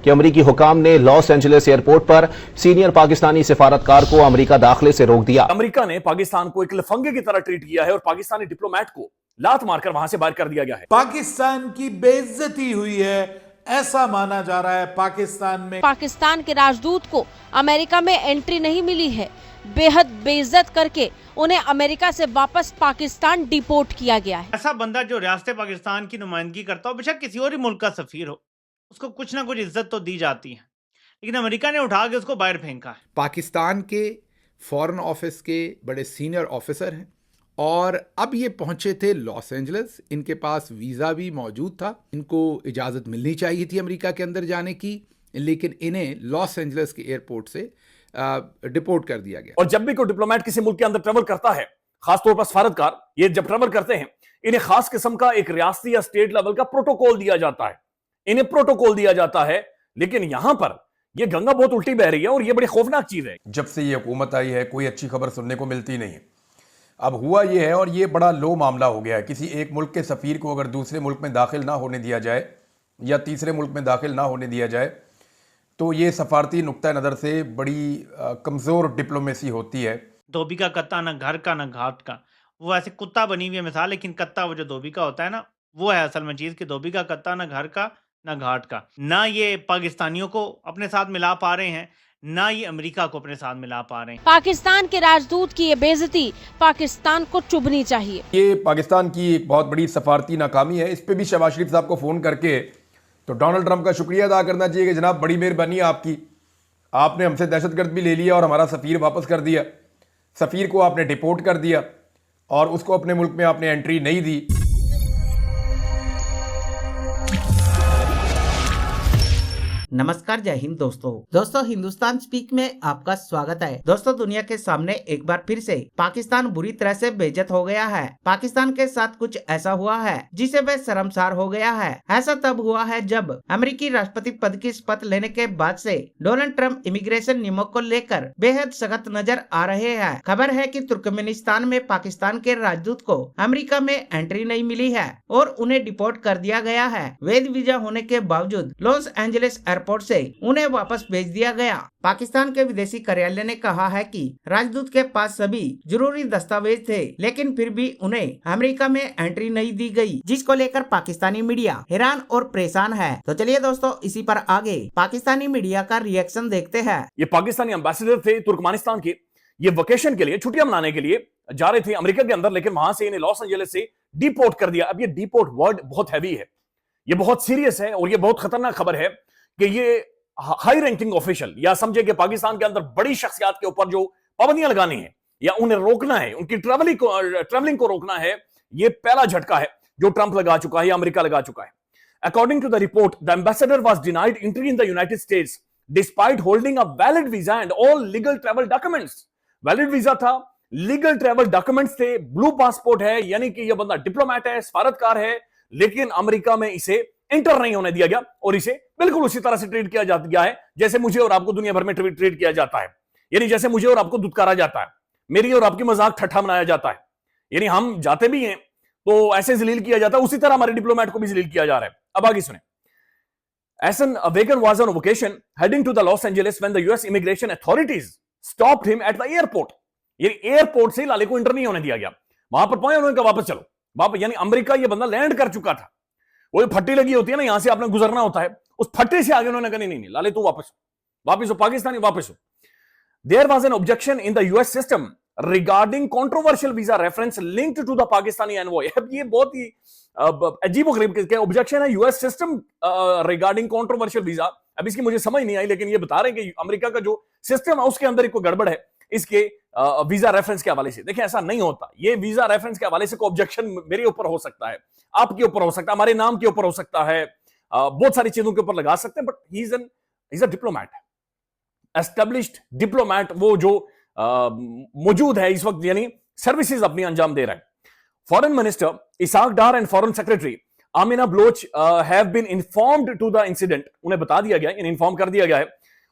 कि अमरीकी हुकाम ने लॉस एंजलिस एयरपोर्ट पर सीनियर पाकिस्तानी सिफारतकार को अमरीका दाखिले से रोक दिया। अमरीका ने पाकिस्तान को एक लफंगे की तरह ट्रीट किया है और पाकिस्तानी डिप्लोमेट को लात मारकर वहां से बाहर कर दिया गया है। पाकिस्तान की बेइज्जती हुई है, ऐसा माना जा रहा है। पाकिस्तान के राजदूत को अमेरिका में एंट्री नहीं मिली है। बेहद बेइज्जत करके उन्हें अमेरिका से वापस पाकिस्तान डिपोर्ट किया गया है। ऐसा बंदा जो रियासत पाकिस्तान की नुमाइंदगी करता हो, बेशक किसी और ही मुल्क का सफीर हो, उसको कुछ ना कुछ इज्जत तो दी जाती है, लेकिन अमेरिका ने उठा के उसको बाहर फेंका है। पाकिस्तान के फॉरेन ऑफिस के बड़े सीनियर ऑफिसर हैं और अब ये पहुंचे थे लॉस एंजलिस। इनके पास वीज़ा भी मौजूद था, इनको इजाज़त मिलनी चाहिए थी अमेरिका के अंदर जाने की, लेकिन इन्हें लॉस एंजलिस के एयरपोर्ट से डिपोर्ट कर दिया गया। और जब भी कोई डिप्लोमेट किसी मुल्क के अंदर ट्रेवल करता है, खासतौर पर सफारतकार, ये जब ट्रेवल करते हैं, इन्हें खास किस्म का एक रियासती या स्टेट लेवल का प्रोटोकॉल दिया जाता है, इन्हें प्रोटोकॉल दिया जाता है। लेकिन यहां पर यह गंगा बहुत उल्टी बह रही है और यह बड़ी खौफनाक चीज है। जब से ये हुकूमत आई है कोई अच्छी खबर सुनने को मिलती नहीं है। अब हुआ ये है और ये बड़ा लो मामला हो गया है। किसी एक मुल्क के सफ़ीर को अगर दूसरे मुल्क में दाखिल ना होने दिया जाए या तीसरे मुल्क में दाखिल ना होने दिया जाए तो ये सफारती नुक्ता नज़र से बड़ी कमज़ोर डिप्लोमेसी होती है। धोबी का कत्ता ना घर का ना घाट का, वो ऐसे कुत्ता बनी हुई है मिसाल, लेकिन कत्ता वो जो धोबी का होता है ना, वो है असल में चीज़ कि धोबी का कत्ता ना घर का ना घाट का। ना ये पाकिस्तानियों को अपने साथ मिला पा रहे हैं, ना ये अमेरिका को अपने साथ मिला पा रहे हैं। पाकिस्तान के राजदूत की ये बेइज्जती पाकिस्तान को चुभनी चाहिए। ये पाकिस्तान की एक बहुत बड़ी सफारती नाकामी है। इस पे भी शहबाज शरीफ साहब को फ़ोन करके तो डोनाल्ड ट्रंप का शुक्रिया अदा करना चाहिए कि जनाब बड़ी मेहरबानी आपकी, आपने हमसे दहशतगर्द भी ले लिया और हमारा सफ़ीर वापस कर दिया, सफ़ीर को आपने डिपोर्ट कर दिया और उसको अपने मुल्क में आपने एंट्री नहीं दी। नमस्कार, जय हिंद दोस्तों हिंदुस्तान स्पीक में आपका स्वागत है। दोस्तों, दुनिया के सामने एक बार फिर से पाकिस्तान बुरी तरह से बेइज्जत हो गया है। पाकिस्तान के साथ कुछ ऐसा हुआ है जिसे वह शर्मसार हो गया है। ऐसा तब हुआ है जब अमेरिकी राष्ट्रपति पद की शपथ लेने के बाद से डोनाल्ड ट्रंप इमिग्रेशन नियमों को लेकर बेहद सख्त नजर आ रहे हैं। खबर है कि तुर्कमेनिस्तान में पाकिस्तान के राजदूत को अमेरिका में एंट्री नहीं मिली है और उन्हें डिपोर्ट कर दिया गया है। वैध वीजा होने के बावजूद लॉस एंजलिस एयरपोर्ट से उन्हें वापस भेज दिया गया। पाकिस्तान के विदेशी कार्यालय ने कहा है कि राजदूत के पास सभी जरूरी दस्तावेज थे, लेकिन फिर भी उन्हें अमेरिका में एंट्री नहीं दी गई, जिसको लेकर पाकिस्तानी मीडिया हैरान और परेशान है। तो चलिए दोस्तों, इसी पर आगे पाकिस्तानी मीडिया का रिएक्शन देखते हैं। ये पाकिस्तानी एम्बेसडर थे तुर्कमेनिस्तान के, ये वेकेशन के लिए, छुट्टियां मनाने के लिए जा रहे थे अमेरिका के अंदर, लेकिन वहां से इन्हें लॉस एंजलिस से डिपोर्ट कर दिया। अब ये डिपोर्ट वर्ड बहुत हैवी है, ये बहुत सीरियस है और ये बहुत खतरनाक खबर है कि ये हाई रैंकिंग ऑफिशियल, या समझे कि पाकिस्तान के अंदर बड़ी शख्सियत के ऊपर जो पाबंदियां लगानी है या उन्हें रोकना है, उनकी ट्रेवलिंग को रोकना है, ये पहला झटका है जो ट्रंप लगा चुका है या अमेरिका लगा चुका है। According to the report, the ambassador was denied entry in the United States despite holding a valid visa and all legal travel documents. Valid visa था, लीगल ट्रैवल डॉक्यूमेंट्स थे, ब्लू पासपोर्ट है, यानी कि यह बंदा डिप्लोमेट है, सफारतकार है, लेकिन अमेरिका में इसे इंटर नहीं होने दिया गया और इसे बिल्कुल उसी तरह से ट्रीट किया गया है जैसे मुझे और आपको दुनिया भर में ट्रीट किया जाता है। यानी जैसे मुझे और आपको दुत्कारा जाता है, मेरी और आपकी मजाक ठट्ठा बनाया जाता है, यानी हम जाते भी हैं तो ऐसे जलील किया जाता है, उसी तरह हमारे डिप्लोमेट को भी जलील किया जा रहा है। अब आगे सुने। Asen Awaken was on vacation heading to the Los Angeles when the US immigration authorities stopped him at the airport. यानी एयरपोर्ट से लाले को इंटर नहीं होने दिया गया, वहां पर पहुंचे, उन्होंने कहा वापस चलो वापस। यानी अमेरिका ये बंदा लैंड कर चुका था, वो फट्टी लगी होती है ना, यहां से आपने गुजरना होता है, उस फट्टे से आगे उन्होंने कहा नहीं लाले तू वापस हो, पाकिस्तानी वापस हो। There was an objection in the US system regarding controversial visa reference linked to the Pakistani envoy. अब ये बहुत ही अजीबोगरीब के ऑब्जेक्शन है US system regarding controversial visa. अब इसकी मुझे समझ नहीं आई, लेकिन ये बता रहे हैं कि अमेरिका का जो सिस्टम है उसके अंदर एक कोई गड़बड़ है इसके वीजा रेफरेंस के हवाले से। देखिए ऐसा नहीं होता, ये वीजा रेफरेंस के हवाले से कोई ऑब्जेक्शन मेरे ऊपर हो सकता है, आपके ऊपर हो सकता है, हमारे नाम के ऊपर हो सकता है, बहुत सारी चीजों के ऊपर लगा सकते हैं, but he is a diplomat, established diplomat, वो जो मौजूद है इस वक्त, यानी सर्विसेज अपनी अंजाम दे रहा है। Foreign minister Ishaq Dar and foreign secretary Amina Baloch have been informed to the incident, उन्हें बता दिया गया, इन्फॉर्म कर दिया गया है।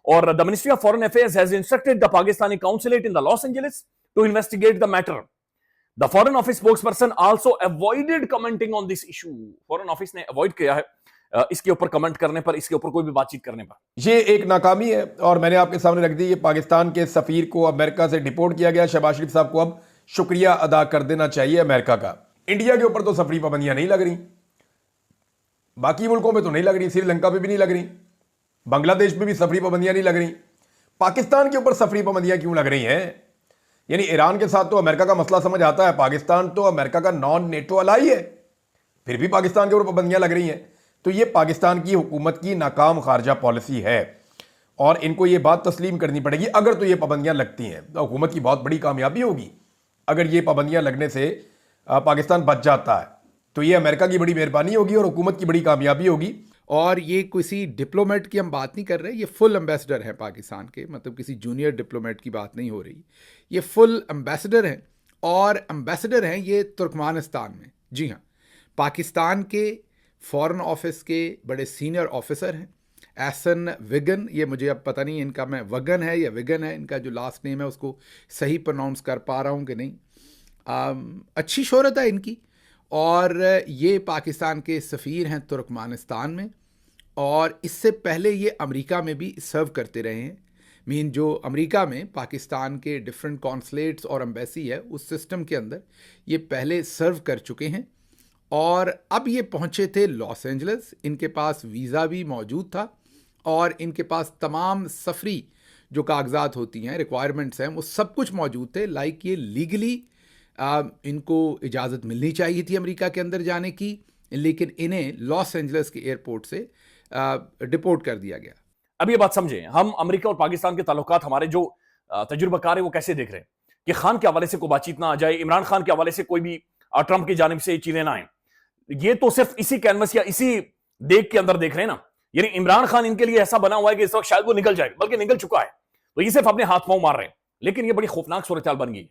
और the ministry of foreign affairs has instructed the Pakistani consulate in the Los Angeles to investigate the matter. The foreign office spokesperson also avoided commenting on this issue. Foreign office ने अवॉइड किया है इसके ऊपर कमेंट करने पर, इसके ऊपर कोई भी बातचीत करने पर। ये एक नाकामी है और मैंने आपके सामने रख दी। ये पाकिस्तान के सफीर को अमेरिका से डिपोर्ट किया गया। शहबाज शरीफ साहब को अब शुक्रिया अदा कर देना चाहिए अमेरिका का। इंडिया के ऊपर तो सफरी पाबंदियां नहीं लग रही, बाकी मुल्कों में तो नहीं लग रही, श्रीलंका पे भी नहीं लग रही, बांग्लादेश में भी सफरी पाबंदियां नहीं लग रही। पाकिस्तान के ऊपर सफरी पाबंदियां क्यों लग रही हैं? यानी ईरान के साथ तो अमेरिका का मसला समझ आता है, पाकिस्तान तो अमेरिका का नॉन नेटो अलाई है, फिर भी पाकिस्तान के ऊपर पाबंदियां लग रही हैं। तो ये पाकिस्तान की हुकूमत की नाकाम खारजा पॉलिसी है और इनको ये बात तस्लीम करनी पड़ेगी। अगर तो ये पाबंदियां लगती हैं तो हुकूमत की बहुत बड़ी कामयाबी होगी। अगर ये पाबंदियां लगने से पाकिस्तान बच जाता है तो ये अमेरिका की बड़ी मेहरबानी होगी और हुकूमत की बड़ी कामयाबी होगी। और ये किसी डिप्लोमेट की हम बात नहीं कर रहे, ये फुल एम्बेसडर हैं पाकिस्तान के, मतलब किसी जूनियर डिप्लोमेट की बात नहीं हो रही, ये फुल एम्बेसडर हैं और एम्बेसडर हैं ये तुर्कमानिस्तान में। जी हाँ, पाकिस्तान के फॉरेन ऑफिस के बड़े सीनियर ऑफिसर हैं एहसन विगन, ये मुझे अब पता नहीं इनका, मैं वगन है या विगन है इनका जो लास्ट नेम है उसको सही प्रोनाउंस कर पा रहा हूँ कि नहीं। अच्छी शोहरत है इनकी और ये पाकिस्तान के सफ़ीर हैं तुर्कमानिस्तान में और इससे पहले ये अमेरिका में भी सर्व करते रहे हैं। मीन जो अमेरिका में पाकिस्तान के डिफरेंट कॉन्सुलेट्स और एम्बेसी है उस सिस्टम के अंदर ये पहले सर्व कर चुके हैं और अब ये पहुँचे थे लॉस एंजलिस। इनके पास वीज़ा भी मौजूद था और इनके पास तमाम सफरी जो कागजात होती हैं, रिक्वायरमेंट्स हैं, वो सब कुछ मौजूद थे। लाइक ये लीगली इनको इजाज़त मिलनी चाहिए थी अमेरिका के अंदर जाने की, लेकिन इन्हें लॉस एंजलिस के एयरपोर्ट से डिपोर्ट कर दिया गया। अब ये बात समझें, हम अमेरिका और पाकिस्तान के ताल्लुकात हमारे जो तजुर्बाकार है वो कैसे देख रहे हैं कि खान के हवाले से कोई बातचीत ना आ जाए, इमरान खान के हवाले से कोई भी ट्रंप की जानिब से चीजें ना आए। ये तो सिर्फ इसी कैनवस या इसी देख के अंदर देख रहे हैं ना। यानी इमरान खान इनके लिए ऐसा बना हुआ है कि इस वक्त शायद वो निकल जाए, बल्कि निकल चुका है, तो ये सिर्फ अपने हाथ पांव मार रहे हैं। लेकिन ये बड़ी खौफनाक सूरत बन गई है।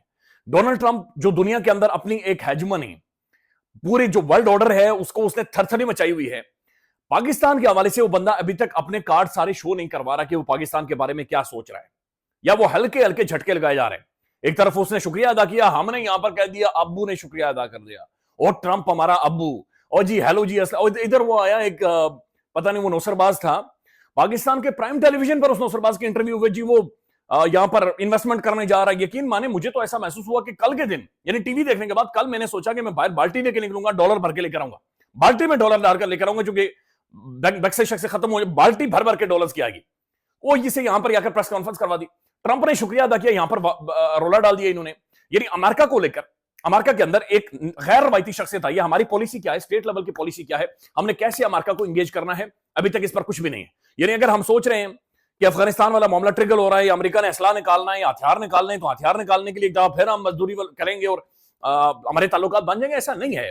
डोनाल्ड ट्रंप जो दुनिया के अंदर अपनी एक हेजमन है, पूरे जो वर्ल्ड ऑर्डर है उसको उसने थरथरी मचाई हुई है, पाकिस्तान के हवाले से वो बंदा अभी तक अपने कार्ड सारे शो नहीं करवा रहा कि वो पाकिस्तान के बारे में क्या सोच रहा है, या वो हल्के हल्के झटके लगाए जा रहे हैं। एक तरफ उसने शुक्रिया अदा किया, हमने यहां पर कह दिया, अब्बू ने शुक्रिया अदा कर दिया और ट्रंप हमारा अब्बू, और जी हेलो जी असला। और इधर वो आया एक पता नहीं वो नौसरबाज था, पाकिस्तान के प्राइम टेलीविजन पर उस नौसरबाज की इंटरव्यू हुई जी, वो यहां पर इन्वेस्टमेंट करने जा रहा है। यकीन माने मुझे तो ऐसा महसूस हुआ कि कल के दिन, यानी टीवी देखने के बाद कल मैंने सोचा कि मैं बाहर बाल्टी लेके निकलूंगा, डॉलर भर के लेकर आऊंगा, बाल्टी में डॉलर डालकर लेकर आऊंगा, क्योंकि बैंक से शक से खत्म हो जाए, बाल्टी भर भर के डॉलर्स की आएगी। वो इसे यहां पर आकर प्रेस कॉन्फ्रेंस करवा दी, ट्रंप ने शुक्रिया अदा किया, यहां पर रोला डाल दिया इन्होंने। यानी अमेरिका को लेकर, अमेरिका के अंदर एक गैर रवायती शख्सियत आई है, हमारी पॉलिसी क्या है, स्टेट लेवल की पॉलिसी क्या है, हमने कैसे अमेरिका को इंगेज करना है, अभी तक इस पर कुछ भी नहीं है। यानी अगर हम सोच रहे हैं कि अफगानिस्तान वाला मामला ट्रिगर हो रहा है या अमेरिका ने असला निकालना है या हथियार निकालने हैं, तो हथियार निकालने के लिए फिर हम मजदूरी करेंगे और हमारे ताल्लुकात बन जाएंगे, ऐसा नहीं है।